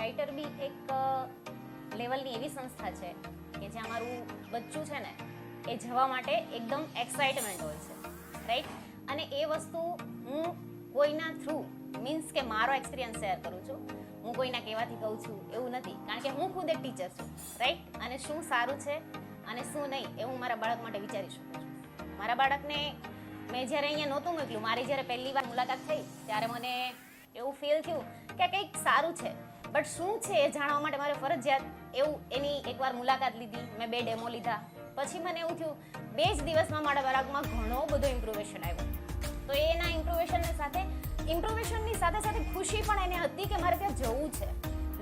Brighter બી એક લેવલની એવી સંસ્થા છે કે જ્યાં મારું બચ્ચું છે ને એ જવા માટે એકદમ એક્સાઇટમેન્ટ હોય છે, રાઈટ. અને એ વસ્તુ હું કોઈના થ્રુ મીન્સ કે મારો એક્સપિરિયન્સ શેર કરું છું, હું કોઈના કહેવાથી કહું છું એવું નથી, કારણ કે હું ખુદ એક ટીચર છું, રાઈટ. અને શું સારું છે અને શું નહીં એ હું મારા બાળક માટે વિચારી શકું છું. મારા બાળકને મેં જ્યારે અહીંયા નહોતું મોકલ્યું, મારી જ્યારે પહેલી વાર મુલાકાત થઈ ત્યારે મને એવું ફીલ થયું કે કંઈક સારું છે, બટ શું છે એ જાણવા માટે મારે ફરજિયાત એવું એની એકવાર મુલાકાત લીધી, મેં 2 ડેમો લીધા, પછી મને એવું થયું 2 જ દિવસમાં મારા બાળકમાં ઘણો બધો ઇમ્પ્રુવેશન આવ્યો. તો એના ઇમ્પ્રુવેશનની સાથે સાથે ખુશી પણ એને હતી કે મારે ત્યાં જવું છે.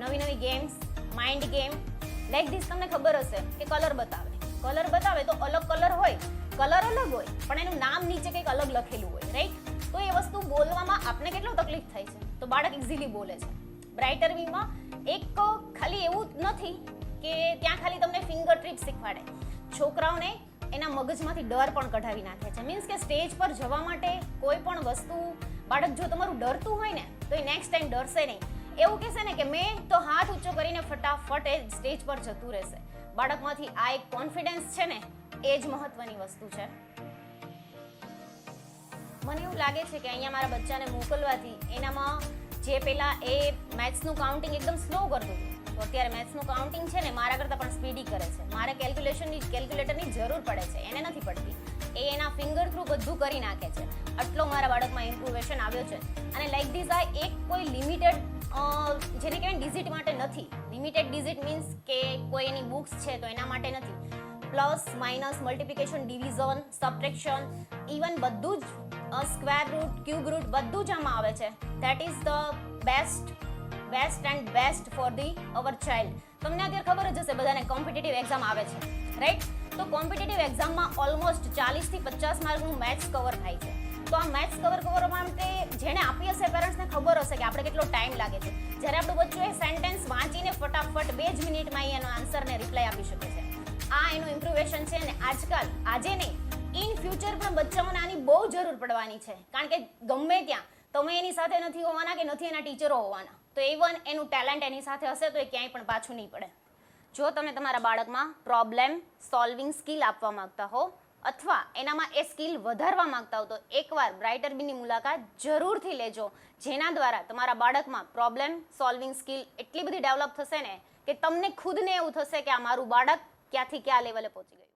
નવી નવી games, mind game like this. તમને ખબર હશે કે કલર બતાવે તો અલગ કલર હોય, કલર અલગ હોય પણ એનું નામ નીચે કંઈક અલગ લખેલું હોય, રાઈટ. તો એ વસ્તુ બોલવામાં આપને કેટલો તકલીફ થાય છે, તો બાળક ઇઝીલી બોલે છે. બ્રાઇટર વીમાં એક ખાલી એવું નથી કે ત્યાં ખાલી તમને ફિંગર ટ્રીપ શીખવાડે, છોકરાઓને એના મગજમાંથી ડર પણ કઢાવી નાખે છે. મીન્સ કે સ્ટેજ પર જવા માટે કોઈ પણ વસ્તુ, બાળક જો તમારું ડરતું હોય ને તો એ નેક્સ્ટ ટાઈમ ડરશે નહીં. એવું કહેશે ને કે મેં તો હાથ ઊંચો કરીને ફટાફટ એ સ્ટેજ પર જતું રહેશે. બાળકમાંથી આ એક કોન્ફિડન્સ છે ને એ જ મહત્વની વસ્તુ છે. મને એવું લાગે છે કે અહીંયા મારા બચ્ચાને મોકલવાથી એનામાં જે પેલા એ મેથ્સનું કાઉન્ટિંગ એકદમ સ્લો કરતું હતું, તો અત્યારે મેથ્સનું કાઉન્ટિંગ છે ને મારા કરતાં પણ સ્પીડી કરે છે. મારે કેલ્ક્યુલેટરની જરૂર પડે છે, એને નથી પડતી. એ એના ફિંગર થ્રુ બધું કરી નાખે છે. આટલો મારા બાળકમાં ઇમ્પ્રુવેશન આવ્યો છે. અને લાઈક ધીસ આ એક કોઈ લિમિટેડ જેને કહેવાય ડિઝિટ માટે નથી. લિમિટેડ ડિઝિટ મીન્સ કે કોઈ એની બુક્સ છે તો એના માટે નથી. Plus, minus, multiplication, division, subtraction, even બધું જ સ્ક્વેર રૂટ, ક્યુબ રૂટ બધું જ આમાં આવે છે. That is the best and best for the our child. તમને અત્યારે ખબર જ હશે બધાને કોમ્પિટિટિવ એક્ઝામ આવે છે, રાઈટ. તો કોમ્પિટિટિવ એક્ઝામમાં ઓલમોસ્ટ 40 થી 50 માર્કનું મેથ્સ કવર થાય છે. તો આ મેથ્સ કવર માટે જેણે આપી હશે પેરેન્ટ્સને ખબર હશે કે આપણે કેટલો ટાઈમ લાગે છે. જ્યારે આપણું બચ્ચું એ સેન્ટેન્સ વાંચીને ફટાફટ 2 જ મિનિટમાં એનો આન્સરને રિપ્લાય આપી શકે છે. આ એનું ઇમ્પ્રુવેશન છે. અને આજે નહીં, ઇન ફ્યુચર પણ બચ્ચાઓને આની બહુ જરૂર પડવાની છે, કારણ કે ગમે ત્યાં તમે એની સાથે નથી હોવાના કે નથી એના ટીચરો હોવાના, તો ઇવન એનું ટેલેન્ટ એની સાથે હશે તો એ ક્યાંય પણ પાછું નહીં પડે. જો તમે તમારા બાળકમાં પ્રોબ્લેમ સોલ્વિંગ સ્કિલ આપવા માંગતા હો અથવા એનામાં એ સ્કિલ વધારવા માંગતા હો તો એકવાર બ્રાઇટર બીની મુલાકાત જરૂરથી લેજો, જેના દ્વારા તમારા બાળકમાં પ્રોબ્લેમ સોલ્વિંગ સ્કિલ એટલી બધી ડેવલપ થશે ને કે તમને ખુદને એવું થશે કે આ મારું બાળક ક્યાંથી ક્યાં લેવલે પહોંચી ગયું.